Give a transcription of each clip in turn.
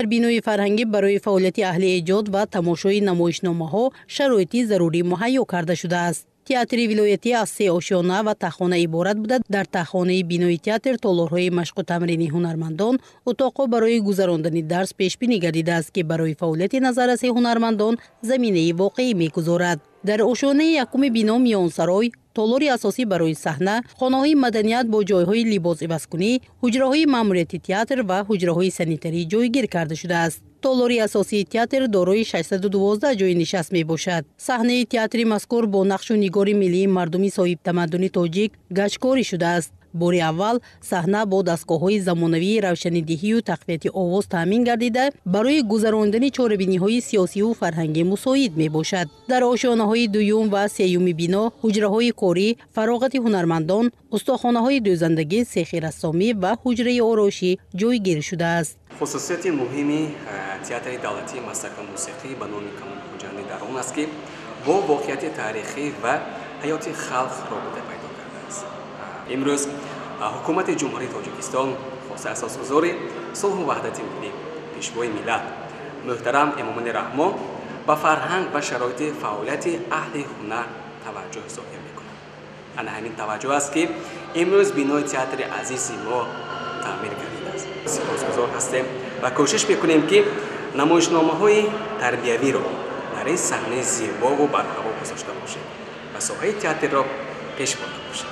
در بینوی فرهنگی برای فعالیت اهل ایجاد و تماشای نمایشنامه‌ها شرایطی ضروری مهیا کرده شده است. تئاتر ولایتی از 3 آشیانه و تخانه عبارت بوده. در تخانه بینوی تئاتر تالارهای مشق و تمرین هنرمندان، اتاق‌ها برای گذراندن درس پیش بینی گردیده است که برای فعالیت نظررس هنرمندان زمینه واقعی می‌گذارد. در آشیانه یکم بینا میانسرای، تالار اساسی برای صحنه، خانه‌های مدنیت با جای‌های لباس عوض‌کنی، حجره‌های ماموریتی تئاتر و حجره‌های سانیتری جایگیر کرده شده است. تالار اساسی تئاتر دارای 612 جای نشست می باشد. صحنه تئاتر مذکور با نقش و نگار ملی مردمی صاحب تمدن تاجیک گچکاری شده است. بار اول صحنه با دستگاه‌های زمانوی روشنیدهی و تقویت آواز تامین گردیده برای گذراندن چاره‌بینی‌های سیاسی و فرهنگی مساعد می باشد. در آشیانه‌های دوم و سوم بینا، حجره‌های کاری، فراغت هنرمندان، استخوان‌های دوزندگی، سیخ رسامی و حجره آرایشی جایگیر شده است. خصوصیت مهمی تئاتر دولتی مسلک موسیقی به نام کمال خوجندی در آن است که با واقعیت تاریخی و حیات خلق رابطه پیدا کرده است. امروز حکومت جمهوری تاجیکستان خاص اساسگزار صلح و وحدت ملی پیشوای ملت محترم امامالله رحمان به فرهنگ و شرایط فعالیت اهل هنر توجه ظاهر می‌کند. آن همین توجه است که امروز بینای تئاتر عزیز ما تعمیر گردیده است. سپاسگزار هستیم و کوشش می‌کنیم که نمایشنامه‌های تربیوی را در این صحنه زیبا و برهوا گذاشته باشیم و ساحه تئاتر را پیش برده باشیم.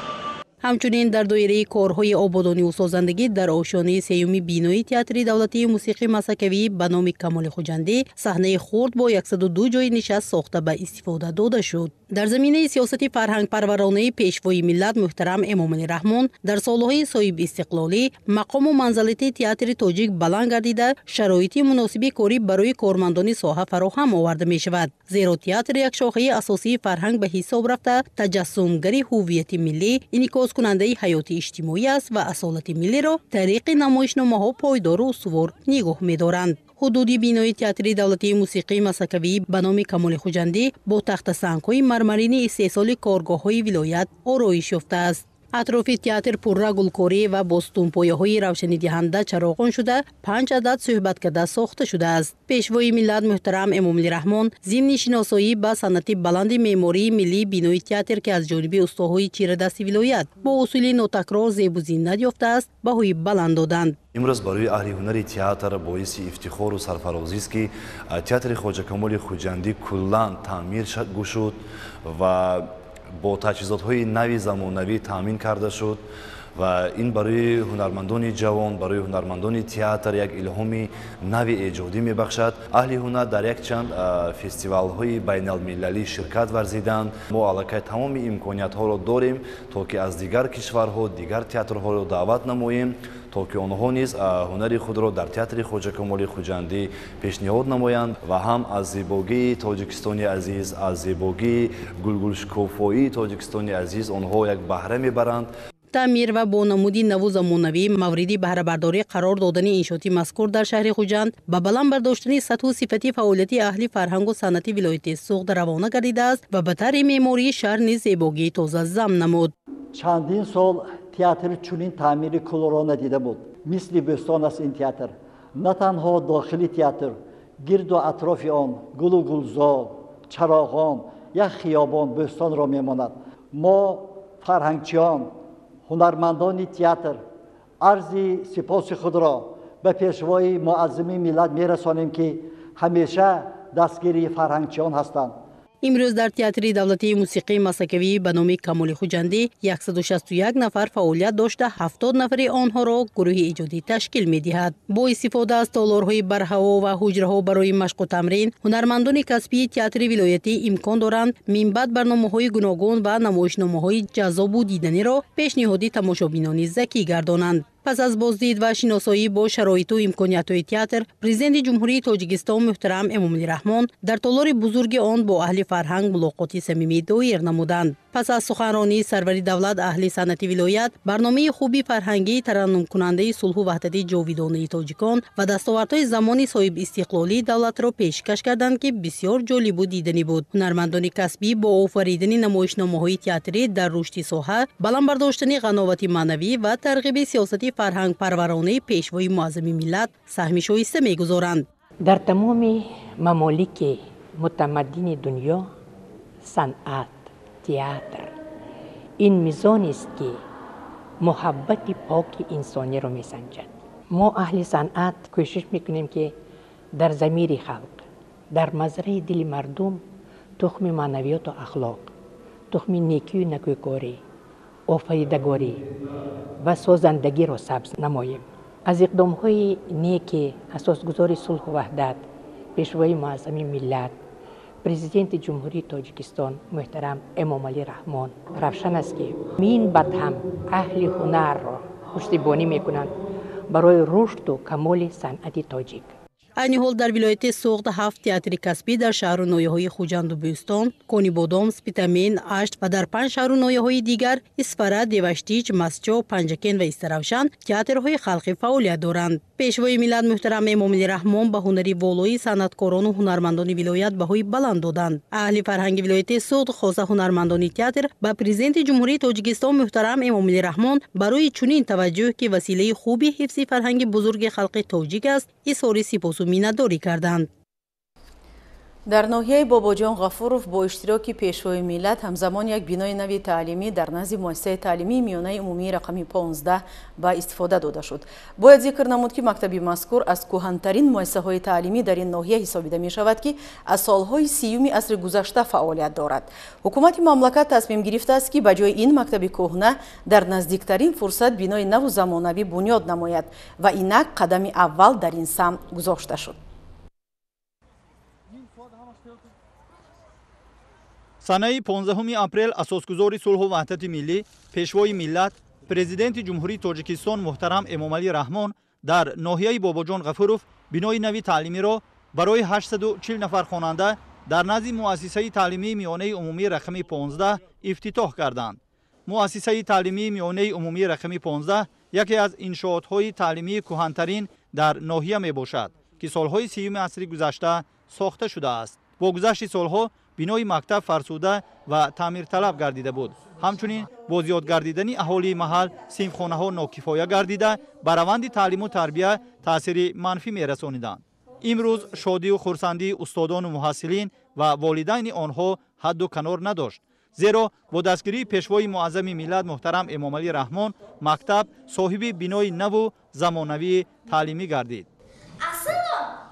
همچنین در دایره کارهای آبادانی و سازندگی در آشیانه سوم بینای تئاتر دولتی موسیقی مسکوی به نام کمال خوجندی صحنه خرد با 102 جای نشست ساخته به استفاده داده شد. در زمینه سیاست فرهنگ پرورانه پیشوای ملت محترم امامالله رحمان در سالهای صاحب استقلالی مقام و منزلت تئاتر تاجیک بلند گردیده شرایط مناسب کاری برای کارمندان ساحه فراهم آورده می شود. زیرا تئاتر یک شاخه اساسی فرهنگ به حساب رفته تجسمگری هویت ملی انعکاس کننده حیات اجتماعی است و اصالت ملی را طریق نمایشنامه‌ها پایدار و استوار نگاه می‌دارند. حدودی بینای تئاتر دولتی موسیقی مسکوی به نام کمال خوجندی با تخت سنگ‌های مرمرین استحصال کارگاه‌های ولایت آرایش یافته است. اطراف تئاتر پررنگ گلکاری و باستونپایه‌های روشنی دهنده چراغان شده 5 عدد صحبت کرده ساخته شده است. پیشوای ملت محترم امامالله رحمان ضمن شناسایی به صنعت بلند معماری ملی بینای تئاتر که از جانب استادهای چیره‌دست ولایت با اصول نوتکرار زیب و زینت یافته است بهای بلند دادند. امروز برای اهل هنر تئاتر باعث افتخار و سرفرازی است که تئاتر خواجه کمال خوجندی کلاً تعمیر شد و با تجهیزات‌های نوی زمانوی تامین کرده شد و این برای هنرمندان جوان، برای هنرمندان تئاتر یک الهام نوی ایجادی می‌بخشد. اهل هنر در یک چند فستیوال‌های بین‌المللی شرکت ورزیدند. ما علاقه تمام امکانیت‌ها را داریم تا که از دیگر کشورها، دیگر تئاترها را دعوت نماییم تا که آنها نیز هنر خود را در تئاتر خواجه کمال خوجندی پیشنهاد نمایند و هم از زیبایی تاجیکستانی عزیز، از زیبایی گلگلشکوفایی تاجیکستانی عزیز آنها یک بهره میبرند. تعمیر و با نمودی نو زمانوی موردی بهره برداری قرار دادن انشاءات مذکور در شهر خوجند به بلند برداشتن سطح و صفتی فعالیت اهل فرهنگ و صنعت ولایت سوخت روانه گردیده است و به طرح معماری شهر نیز زیبایی تازه ضم نمود. چندین سال تئاتر چنین تعمیری کلورا ندیده بود. مثل بستان است این تئاتر. نه تنها داخل تئاتر، گرد و اطراف آن گل و گلزار، چراغان، یک خیابان بستان را میماند. ما فرهنگچیان، هنرمندان تئاتر عرض سپاس خود را به پیشوای معظم ملت میرسانیم که همیشه دستگیری فرهنگچیان هستند. امروز در تئاتر دولتی موسیقی مسکوی به نام کمال خوجندی 161 نفر فعالیت داشته 70 نفر آنها را گروه ایجادی تشکیل می دهد. با استفاده از تالارهای برهوا و حجره‌ها برای مشق و تمرین هنرمندان کسبی تئاتر ولایتی امکان دارند من بعد برنامه‌های گوناگون و نمایشنامه‌های جذاب و دیدنی را پیشنهادی تماشابینان ذکی گردانند. پس از بازدید و شناسایی با شرایط و امکانیت‌های تئاتر، پرزیدنت جمهوری تاجیکستان محترم امامالله رحمان در تالار بزرگ آن با اهل فرهنگ ملاقاتی صمیمی دایر نمودند. پس از سخنرانی سروری دولت اهل صنعتی ولایت برنامه خوبی فرهنگی ترنم کننده صلح و وحدت جاودانه تاجیکان و دستاوردهای زمان صاحب استقلالی دولت را پیشکش کردند که بسیار جالب و دیدنی بود. هنرمندان کسبی با آفریدن نمایشنامه‌های تئاتری در رشد ساحه، بلند برداشتن قناعت معنوی و ترغیب سیاست فرهنگ پرورانه پیشوای معظم ملت سهم شایسته می‌گذارند. در تمام ممالک متمدن دنیا صنعت، تئاتر این میزانی است که محبت پاک انسانی را میسنجد. ما اهل صنعت کوشش میکنیم که در ضمیر خلق، در مزرعه دل مردم تخم معنویات و اخلاق، تخم نیکی و نکوکاری، آفریدگاری و سازندگی را سبز نماییم. از اقدام‌های نیک اساسگذار صلح و وحدت پیشوای معظم ملت پرزیدنت جمهوری تاجیکستان محترم امام علی رحمان روشن است که این بعد هم اهل هنر را پشتیبانی میکنند برای رشد و کمال صنعت تاجیک. این حال در ولایت سوخت 7 تئاتر کسبی در شهر و نایه‌های خوجند و بوستان، کونی بادام، سپیتامین، اشت و در 5 شهر و نایه‌های دیگر اسفره، دیوشتیج، مسجو، پنجکن و استروشن تئاترهای خلقی فعالیت دارند. پیشوای ملت محترم امام علی رحمان به هنری والای صنعتکاران و هنرمندان ولایت بهای بلند دادند. اهل فرهنگ ولایت سوخت خاصه هنرمندان تئاتر به پرزیدنت جمهوری تاجیکستان محترم امام علی رحمان برای چنین توجه که وسیله خوبی حفظ فرهنگ بزرگ خلق تاجیک است، اظهار سپاس و مینتداری کردند. در ناحیه باباجان غفوروف با اشتراک پیشوای ملت همزمان یک بینای نوی تعلیمی در نزد مؤسسه تعلیمی میانه عمومی رقمی 15 به استفاده داده شد. باید ذکر نمود که مکتب مذکور از کهن‌ترین مؤسسه‌های تعلیمی در این ناحیه حسابیده می شود که از سالهای 30 عصر گذشته فعالیت دارد. حکومت مملکت تصمیم گرفته است که به جای این مکتب کهنه در نزدیکترین فرصت بینای نو و زمانوی بنیاد نماید و اینک قدم اول در این سمت گذاشته شد. سنه 15 اپریل اساسگذار صلح و وحدت ملی پیشوای ملت پرزیدنت جمهوری تاجیکستان محترم امام علی رحمان در ناحیه باباجان غفوروف بینای نوی تعلیمی را برای 840 نفر خواننده در نزد مؤسسه تعلیمی میانه عمومی رقمی 15 افتتاح کردند. مؤسسه تعلیمی میانه عمومی رقمی 15 یکی از انشاءات‌های تعلیمی کهن‌ترین در ناحیه می باشد که سالهای 30 عصر گذشته ساخته شده است. با گذشت سالها بینای مکتب فرسوده و تعمیر طلب گردیده بود. همچنین با زیاد گردیدن اهالی محل صنفخانه ها ناکفایه گردیده بر روند تعلیم و تربیت تاثیر منفی می رسانیدند. امروز شادی و خرسندی استادان و محصلین و والدین آنها حد و کنار نداشت، زیرا با دستگیری پیشوای معظم ملت محترم امام علی رحمان مکتب صاحب بینای نو و زمانوی تعلیمی گردید.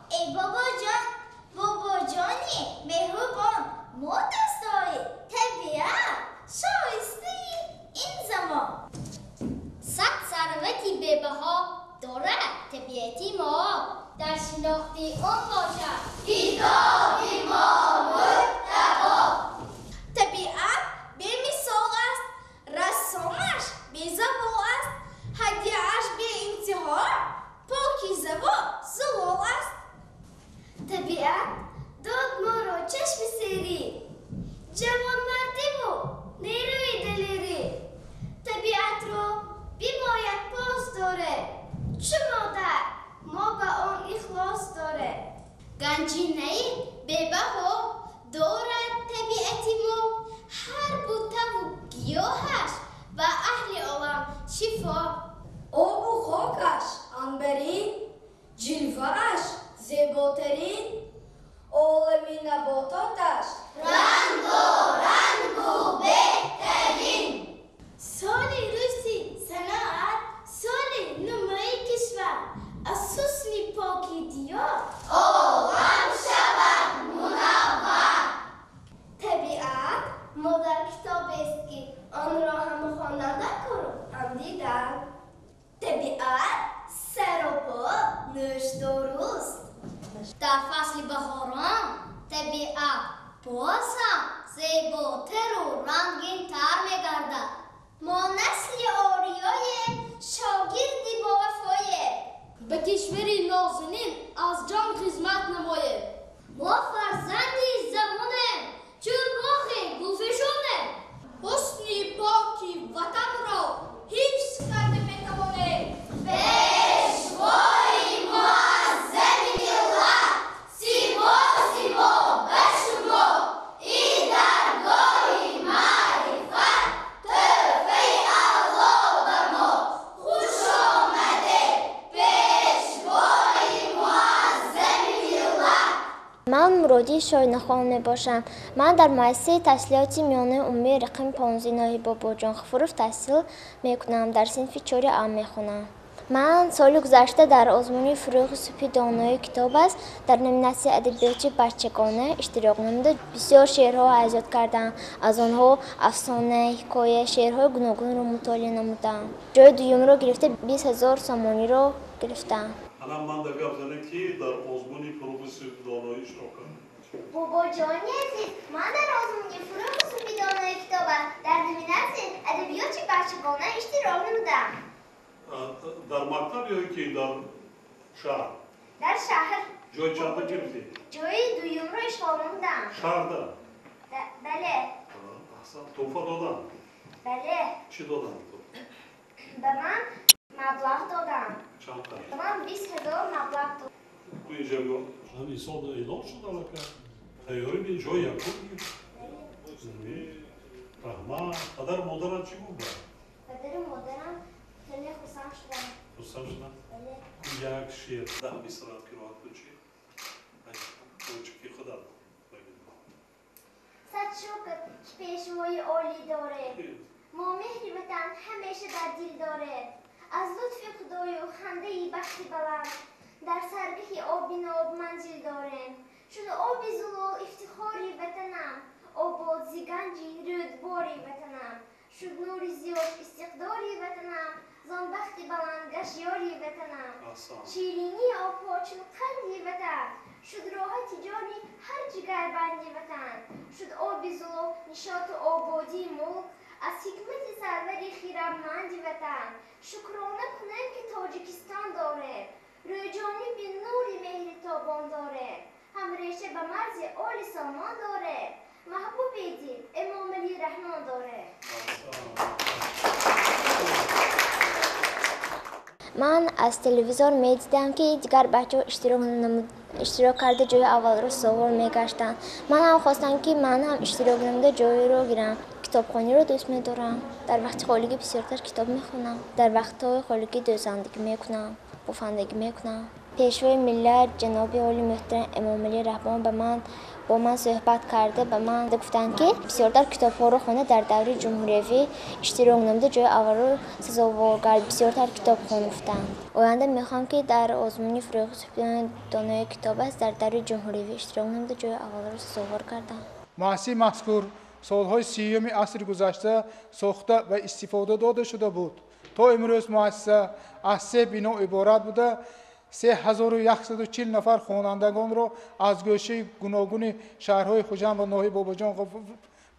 ای بابا جان، بابا جانی مهربان، ما دستای طبیعت شایسته این زمان. صد ثروتی به‌بها دارد طبیعتی ما، در شناخت آن باشد کتاب ما متقا. طبیعت به مثال است، رسامش به زبان است، هدیه‌اش به انتظار پاکیزه و زلال است. طبیعت داد ما را چشم سری، جوان مردی و نیروی دلیری. طبیعت را بی‌باید باز داره، چه مادر ما به آن اخلاص داره. گنجینه به‌بها دارد طبیعتی ما، هر بوته و گیاهش و اهل عالم شفا. آب و خاکش عنبرین، جلوه‌اش زیباترین، عالم نباتاتش رنگ و بهترین. سال روزی صناعت، سال نمای کشور، از حسن پاکی دیار عالم شود منور. طبیعت مادر کتاب است که آن را هم خواننده کن دیدن. طبیعت سر و پا نوشدار است. در فصل بهاران طبیعت باز هم زیباتر و رنگین تر می‌گردد. ما نسل آریای شاگردی با وفای، به کشوری نازنین از جان خدمت نماییم. ما فرزندی زمانیم، چون باغ گلفشانیم. حسن من مرادی شاینا خانم میباشم. من در مؤسسه تحصیلات میانه عمومی رقم 15 ناهی باباجان غفورov تحصیل میکنم. در صنف 4 ام میخونم. من سال گذشته در آزمون فروغ صبحی دانای کتاب است در نومیناسی ادبیات بچگانه اشتراک نموده. بسیار شعرها ایجاد کردم. از آنها افسانه، حکایه، شعرهای گوناگون را مطالعه نمودم. جای دوم را گرفته 20,000 سامانی را گرفتم. الان من در گفتم که در آزمون فروغ صبحی دانای اشتراک کردم. بابا جانی عزیز، من در آزمون فروغ صبحی دانای کتاب در نومیناسی ادبیات بچگانه اشتراک نمودم. در مکتب یا که در شهر؟ در شهر. جای چند گرفتی؟ جای دوم رو اشغال نمودم. شهر ده؟ بله. توفه دادن؟ بله. چی دادن؟ به من مبلغ دادن. چند تا؟ به من 20,000 مبلغ دادن. تو اینجا گفت همین سال اعلام شد که تیاری به جای یکم گرفت. رحمت پدر مادرم چی بود؟ پدر مادرم خیلی خوشم شدن. خوشم شدن؟ بله. یک شعر 10 مصرع قرائت بچی. که خدا صد شکر پیشوای عالی داره. ما مهری وطن همیشه در دل داره. از لطف خدای و خنده بخت بلند در سرگه آبی ناب منزل داریم. شده آبی زلال افتخاری وطنم، آباد زیگنجی رودباری وطنم. شد نوری زیاد استقداری وطنم، زان بخت بلند گشیاری وطنم. شیرینی آپاچن قندی وطن، شد راحت جانی هر جگر بندی وطن. شد آبی زلال نشاط و آبادی ملک، از حکمت سروری خیرمندی وطن. شکرانه کنم که تاجیکستان داره، روی جانب نوری مهر تابان داره. هم ریشه به مرز آل سامان داره، محبوب دل امام علی رحمان داره. من از تلویزیون میدیدم که دیگر بچه اشتراک کرده جای اول رو سوار میگشتن. من هم خواستم که من هم اشتراک نموده جای رو گیرم. کتابخوانی رو دوست میدارم. در وقت خالیگی بسیارتر کتاب میخونم. در وقتهای خالیگی دوزندگی میکنم، بوفندگی میکنم. پیشوای ملت جناب عالی محترم امام علی رحمان با من صحبت کرده. به من گفتن که بسیارتر کتاب‌ها رو خونه در دوره جمهوری اشتراک نموده جای اول رو سزاوار کرد. بسیارتر کتاب خوندم. آینده میخوام که در آزمون فروغ صبحی دانای کتاب است در دوره جمهوری اشتراک نموده جای اول رو سزاوار کردم. مؤسسه مذکور سالهای 30 عصر گذشته ساخته و استفاده داده شده بود. تا امروز مؤسسه از 3 بنا عبارت بوده. 3140 نفر خوانندگان را از گوشه گوناگون شهرهای خوجند و ناحیه باباجان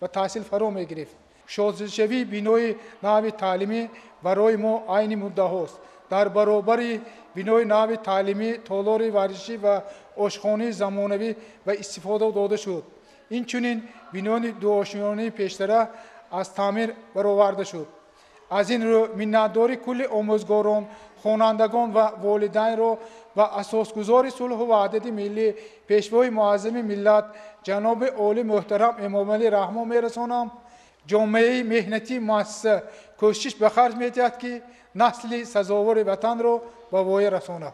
و تحصیل فرا می‌گرفت. شازده‌شوی بنای نوع تعلیمی برای ما عین مدت است. در برابر بنای نوع تعلیمی تالار ورزشی و آشخانه زمانوی و استفاده داده شد. این چنین بنای دو آشیانه پیشتر از تعمیر برآورده شد. از این رو منتداری کل آموزگاران، خوانندگان و والدین را و اساسگزار صلح و وحدت ملی پیشوای معظم ملت جناب عالی محترم امام علی رحمان میرسانم. جامعه مهنتی مؤسسه کوشش به خرج می‌دهد که نسل سزاوار وطن را به وای رساند.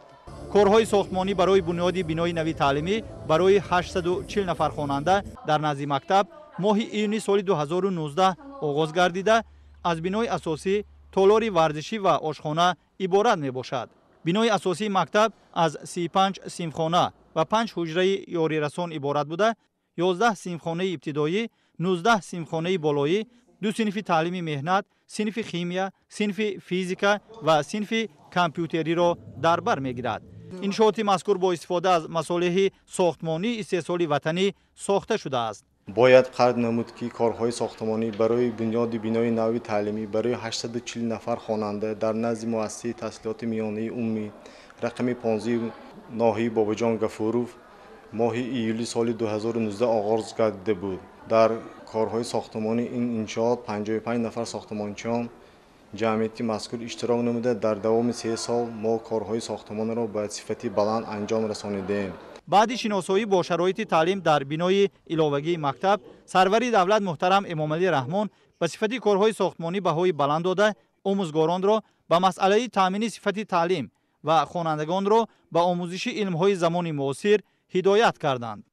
کارهای ساختمانی برای بنیاد بنای نوی تعلیمی برای 840 نفر خواننده در نزد مکتب ماه ایون سال 2019 آغاز گردیده. از بنای اساسی، تالار ورزشی و آشخانه عبارت می باشد. بنای اساسی مکتب از 35 صنفخانه و 5 حجره یاری رسان عبارت بوده. 11 صنفخانه ابتدایی، 19 صنفخانه بالایی، 2 صنف تعلیم مهنت، صنف خیمیا، صنف فیزیکا و صنف کامپیوتری را در بر میگیرد. انشاءات مذکور با استفاده از مصالح ساختمانی استحصالی وطنی ساخته شده است. باید قرض نمود که کارهای ساختمانی برای بنیاد بنای نوی تعلیمی برای 840 نفر خواننده در نزد مؤسسه تحصیلات میانه عمومی رقم 15 ناحیه باباجان غفورov ماه ایولی سال 2019 آغاز گردیده بود. در کارهای ساختمانی این انشاءات 55 نفر ساختمانچیان جمعیتی مذکور اشتراک نموده. در دوام 3 سال ما کارهای ساختمان را به صفتی بلند انجام رسانیدیم. بعد شناسایی با شرایط تعلیم در بنای علاوگی مکتب، سروری دولت محترم امام علی رحمان به صفت کارهای ساختمانی بهای بلند داده، آموزگاران را به مسئله تامین صفت تعلیم و خوانندگان را به آموزش علمهای زمان معاصر هدایت کردند.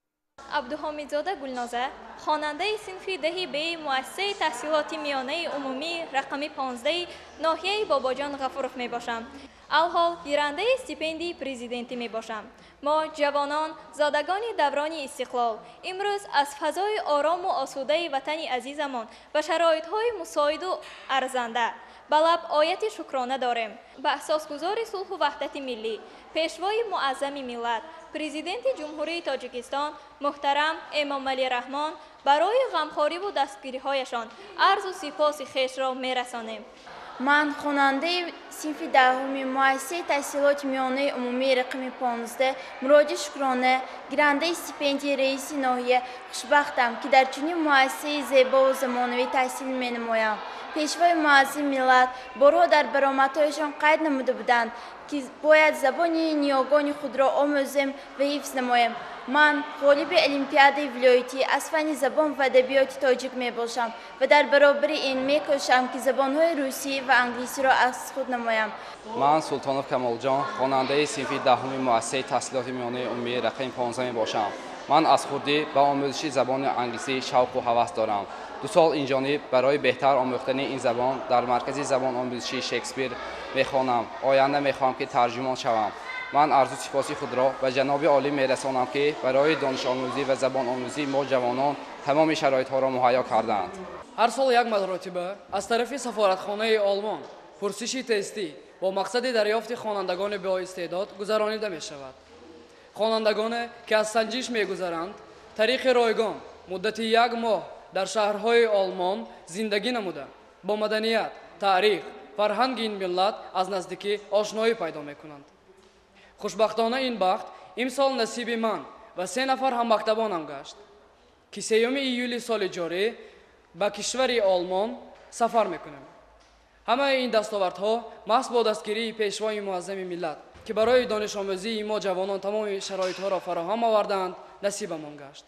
عبدالحمیدزاده گلنازه خواننده صنف دهی به مؤسسه تحصیلات میانه عمومی رقم 15 ناحیه باباجان غفورف می باشم. الحال گیرنده استیپندی پرزیدنتی می باشم. ما جوانان زادگان دوران استقلال امروز از فضای آرام و آسوده وطن عزیزمان و شرایط‌های مساعد و ارزنده به لب آیت شکرانه داریم. به اساسگذار صلح و وحدت ملی، پیشوای معظم ملت، پرزیدنت جمهوری تاجیکستان محترم امامعلی رحمان برای غمخواری و دستگیری‌هایشان عرض و سپاس خویش را می‌رسانیم. من خواننده صنف دهم مؤسسه تحصیلات میانه عمومی رقم 15 مراد شکرانه گیرنده استیپندی رئیس ناحیه خوشبختم که در چنین مؤسسه زیبا و زمانوی تحصیل می‌نمایم. پیشوای معظم ملت بارها در برآمدهایشان قید نموده بودند که باید زبان نیاگان خود را آموزیم و حفظ نماییم. من غالب المپیاد ولایتی از فن زبان و ادبیات تاجیک می باشم و در برابر این می کوشم که زبانهای روسی و انگلیسی را از خود نمایم. من سلطانوف کمال جان خواننده صنف دهم مؤسسه تحصیلات میانه عمومی رقم 15 می باشم. من از خودی به آموزش زبان انگلیسی شوق و هوس دارم. 2 سال این جانب برای بهتر آموختن این زبان در مرکز زبان آموزشی شکسپیر میخوانم. آینده میخواهم که ترجمان شوم. من عرض سپاسی خود را به جناب عالی میرسانم که برای دانش آموزی و زبان آموزی ما جوانان تمام شرایط ها را مهیا کردند. هر سال یک مرتبه از طرف سفارتخانه آلمان پرسشی تستی با مقصد دریافت خوانندگان با استعداد گذرانیده می شود. خوانندگان که از سنجش میگذرند طریق رایگان مدت 1 ماه در شهرهای آلمان زندگی نموده با مدنیت، تاریخ، فرهنگ این ملت از نزدیکی آشنایی پیدا میکنند. خوشبختانه این بخت امسال نصیب من و 3 نفر هم مکتبانم گشت که 3 ایولی سال جاری به کشور آلمان سفر میکنیم. همه این دستاوردها محض با دستگیری پیشوای معظم ملت که برای دانش آموزی ما جوانان تمام شرایطها را فراهم آوردند نصیبمان گشت.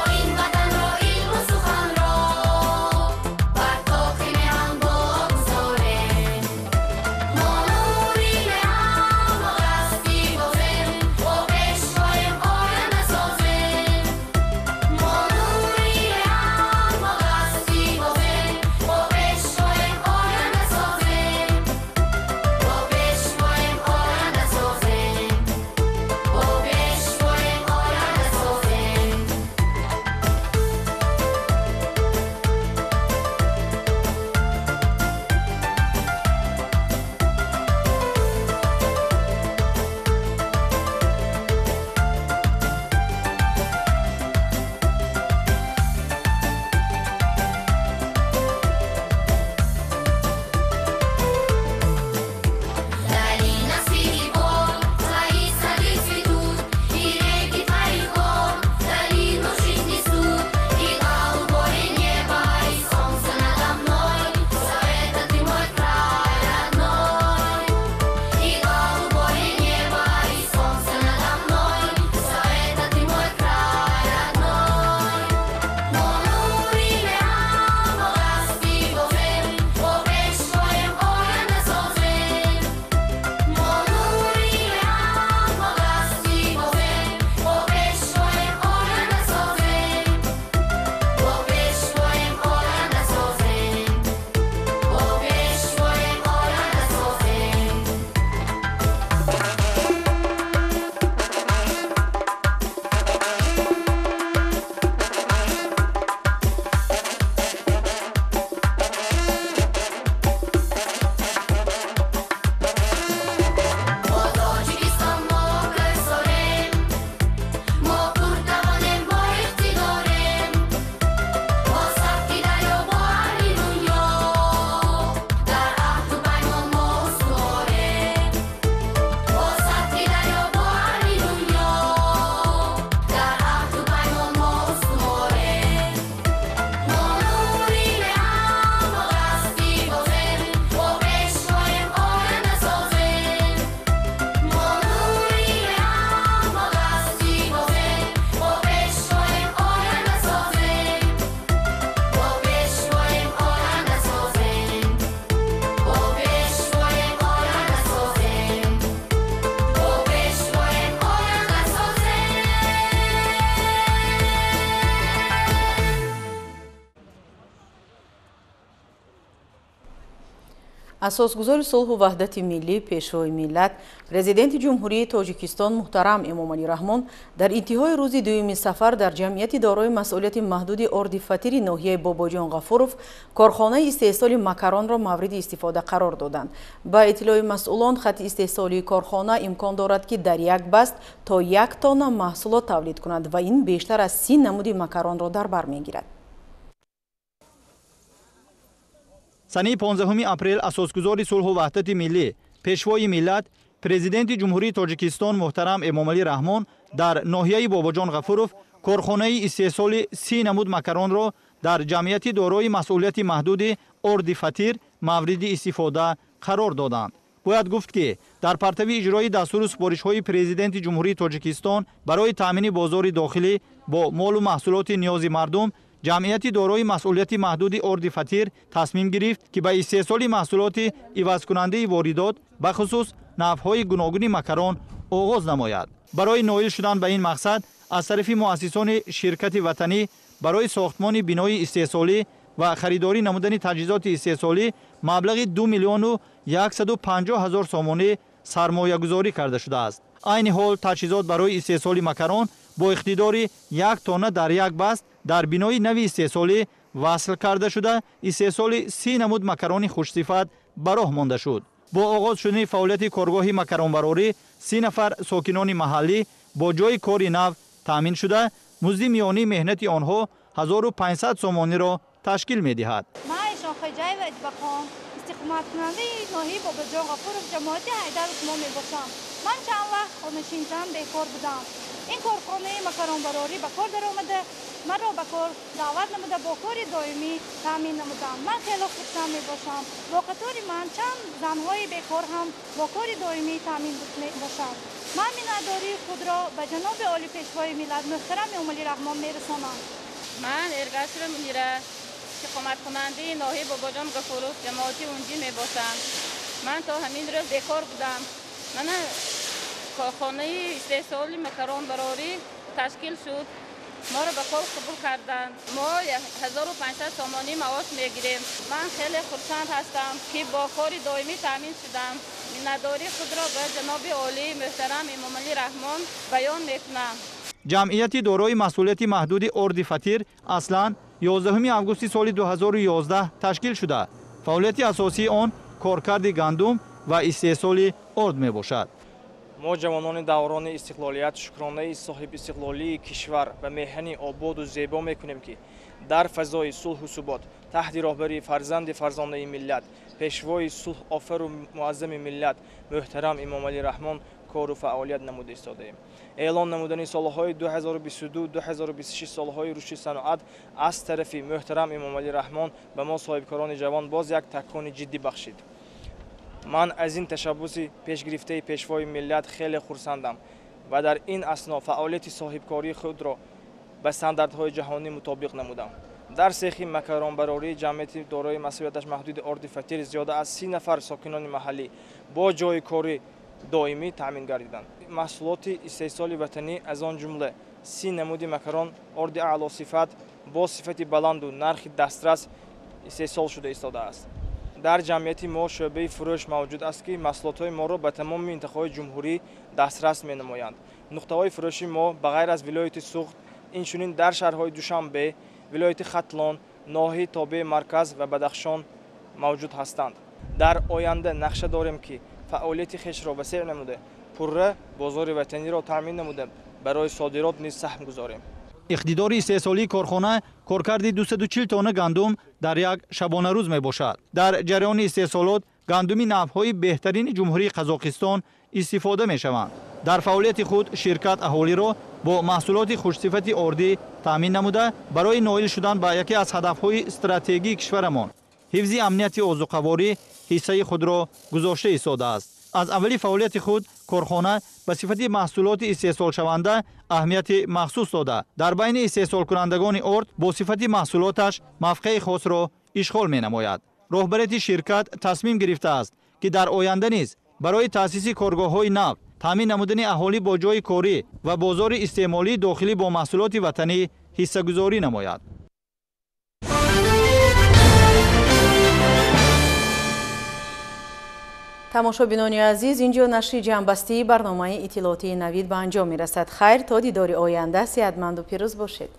این асосгузори сулҳу ваҳдати миллӣ, пешвои миллат, президенти ҷумҳурии Тоҷикистон муҳтарам Эмомалӣ Раҳмон дар интиҳои рӯзи дуюми сафар дар ҷамъияти дорои масъулияти маҳдуди орди фатири ноҳияи Бобоҷон Ғафуров корхонаи истеҳсоли макаронро мавриди истифода қарор доданд. Ба иттилои масъулон, хатти истеҳсолии корхона имкон дорад ки дар як баст то 1 тонна маҳсулот тавлид кунад ва ин бештар аз 30 намуди макаронро дар бар мегирад. санаи 15 апрел асосгузори сулҳу ваҳдати миллӣ, пешвои миллат, президенти ҷумҳурии Тоҷикистон муҳтарам Эмомалӣ Раҳмон дар ноҳияи Бобоҷон Ғафуров корхонаи истеҳсоли 30 намуд макаронро дар ҷамъияти дорои масъулияти маҳдуди орди фатир мавриди истифода қарор доданд. бояд гуфт ки дар партави иҷрои дастуру супоришҳои президенти ҷумҳурии Тоҷикистон барои таъмини бозори дохилӣ бо молу маҳсулоти ниёзи мардум, ҷамъияти дорои масъулияти маҳдуди орди фатир тасмим гирифт ки ба истеҳсоли маҳсулоти ивазкунандаи воридот, бахусус навъҳои гуногуни макарон оғоз намояд. барои ноил шудан ба ин мақсад аз тарафи муассисони ширкати ватанӣ барои сохтмони бинои истеҳсолӣ ва харидорӣ намудани таҷҳизоти истеҳсолӣ маблағи 2 миллиону 150 ҳазор сомонӣ сармоягузорӣ карда шудааст. айни ҳол таҷҳизот барои истеҳсоли макарон бо иқтидори 1 тонна дар як баст дар бинои нави истеҳсолӣ васл карда шуда истеҳсоли 30 намуд макарони хушсифат ба роҳ монда шуд. бо оғоз шудани фаъолияти коргоҳи макаронбарорӣ 30 нафар сокинони маҳаллӣ бо ҷойи кори нав таъмин шуда музди миёнии меҳнати онҳо 1500 сомониро ташкил медиҳад. استقامتکننده ناحیه باباجان غفورov جماعت حیدر ما میباشم. من چند وقت خانه‌نشین‌تم بیکار بودم. این کارخانه مکرانبراری به کار در آمده، من را به کار دعوت نموده، با کار دائمی تامین نمودم. من خیلی خوشحال میباشم. با قطار من چند زنهای بیکار هم با کار دائمی تامین میباشند. من میnnadاری خود را به جناب عالی پیشوای ملت محترم امامعلی رحمان میرسانم. من ارگشور منیره استقامت کننده ناحیه باباجان غفورov جماعتی اونجی می باشم. من تا همین روز بیکار بودم. من کارخانه استحصالی مکران براری تشکیل شد. ما را به کار قبول کردند. ما 1500 تومانی معاش میگیریم. من خیلی خرسند هستم که با کار دائمی تامین شدم. مننداری خود را به جناب عالی محترم امامعلی رحمان بیان میکنم. ҷамъияти дорои масъулияти маҳдуди орди фатир аслан 11 августи соли 2011 ташкил шуда фаъолияти асосии он коркарди гандум ва истеҳсоли орд мебошад. мо ҷавонони даврони истиқлолият шукронаи соҳибистиқлолии кишвар ва меҳани ободу зебо мекунем ки дар фазои сулҳу субот таҳти роҳбарии фарзанди фарзонаи миллат пешвои сулҳ офару муаззами миллат муҳтарам Эмомалӣ Раҳмон кору фаъолият намуда истодаем. эълон намудани солҳои 2022-2026 солҳои рушди саноат аз тарафи муҳтарам Эмомалӣ Раҳмон ба мо соҳибкорони ҷавон боз як такони ҷиддӣ бахшид. ман аз ин ташаббуси пешгирифтаи пешвои миллат хеле хурсандам ва дар ин асно фаъолияти соҳибкории худро ба стандартҳои ҷаҳонӣ мутобиқ намудам. дар сехи макаронбарории ҷамъияти дорои масъулияташ маҳдуди орди фатир зиёда аз 30 нафар сокинони маҳаллӣ бо ҷойи кори доимӣ таъмин гардиданд. маҳсулоти истеҳсоли ватанӣ аз он ҷумла 30 намуди макарон орди аъло сифат бо сифати баланду нархи дастрас истеҳсол шуда истодааст. дар ҷамъияти мо шӯъбаи фурӯш мавҷуд аст ки маҳсулотҳои моро ба тамоми минтақаҳои ҷумҳурӣ дастрас менамоянд. нуқтаҳои фурӯши мо ба ғайр аз вилояти суғд инчунин дар шаҳрҳои душанбе, вилояти хатлон, ноҳияи тобеи марказ ва бадахшон мавҷуд ҳастанд. дар оянда нақша дорем ки фаъолияти хешро васеъ намуда пурра бозори ватаниро таъмин намуда барои содирот низ саҳм гузорем. иқтидори истеҳсолии корхона коркарди 240 тонна гандум дар як шабонарӯз мебошад. дар ҷараёни истеҳсолот гандуми навъҳои беҳтарини ҷумҳурии Қазоқистон истифода мешаванд. дар фаъолияти худ ширкат аҳолиро бо маҳсулоти хушсифати ордӣ таъмин намуда барои ноил шудан ба яке аз ҳадафҳои стратегии кишварамон ҳифзи амнияти озуқаворӣ ҳиссаи худро гузошта истодааст. аз аввали фаъолияти худ корхона ба сифати маҳсулоти истеҳсолшаванда аҳамияти махсус дода дар байни истеҳсолкунандагони орд бо сифати маҳсулоташ мавқеи хосро ишғол менамояд. роҳбарияти ширкат тасмим гирифтааст ки дар оянда низ барои таъсиси коргоҳҳои нав таъмин намудани аҳолӣ бо ҷойи корӣ ва бозори истеъмолии дохилӣ бо маҳсулоти ватанӣ ҳиссагузорӣ намояд. тамошобинони азиз, инҷо нашри ҷамъбастии барномаи иттилоотии навид ба анҷом мерасад. хайр, то дидори оянда, сеҳатманду пирӯз бошед.